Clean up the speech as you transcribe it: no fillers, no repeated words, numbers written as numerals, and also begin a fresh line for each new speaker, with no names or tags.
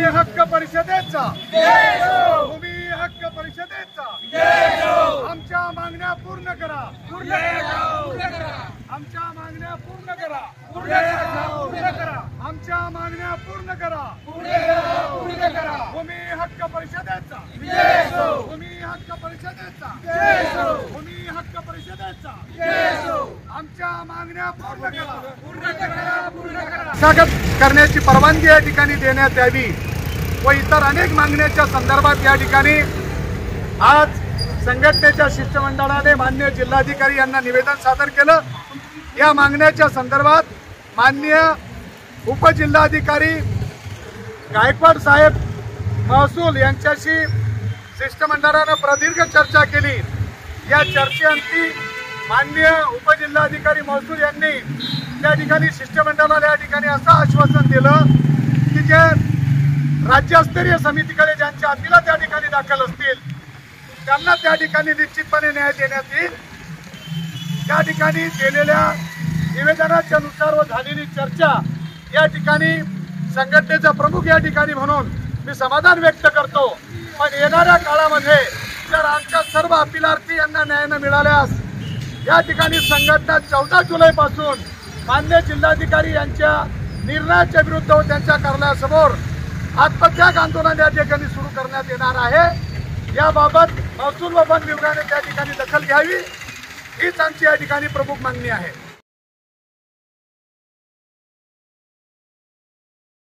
हक्क परिषदेचा भूमी हक्क परिषदेचा आमच्या मागण्या पूर्ण करा, आमच्या मागण्या पूर्ण करा, आमच्या मागण्या पूर्ण करा, भूमी हक्क परिषदेचा, भूमी हक्क परिषदेचा, भूमी हक्क परिषदेचा आमच्या मागण्या पूर्ण करा, स्वागत करण्याची परवानगी या ठिकाणी देण्यात यावी व इतर अनेक मागण्यांच्या संदर्भात या ठिकाणी आज संघटनेच्या शिष्टमंडळाने माननीय जिल्हाधिकारी यांना निवेदन सादर केलं। या मागण्याच्या संदर्भात माननीय उपजिल्हाधिकारी गायकवाड साहेब महसूल यांच्याशी शिष्टमंडळाने प्रदीर्घ चर्चा केली। या चर्चेअंती माननीय उपजिल्हाधिकारी महसूल यांनी त्या ठिकाणी शिष्टमंडळाला या ठिकाणी असं आश्वासन दिलं की जे राज्यस्तरीय समितीकडे ज्यांच्या अपीला त्या ठिकाणी दाखल असतील त्यांना त्या ठिकाणी निश्चितपणे न्याय देण्यात येईल। त्या ठिकाणी दिलेल्या निवेदनाच्या नुसार व झालेली चर्चा या ठिकाणी संघटनेचा प्रमुख या ठिकाणी म्हणून मी समाधान व्यक्त करतो। पण येणाऱ्या काळामध्ये जर आमच्या सर्व अपीलार्थी यांना न्याय न मिळाल्यास या ठिकाणी संघटना 14 जुलै पासून माननीय जिल्हाधिकारी यांच्या निर्णयाच्या विरुद्ध व त्यांच्या कार्यालयासमोर आत्मत्याग आंदोलन या ठिकाणी सुरू करण्यात येणार आहे। याबाबत महसूल व वन विभागाने त्या ठिकाणी दखल घ्यावी हीच आमची या ठिकाणी प्रमुख मागणी आहे।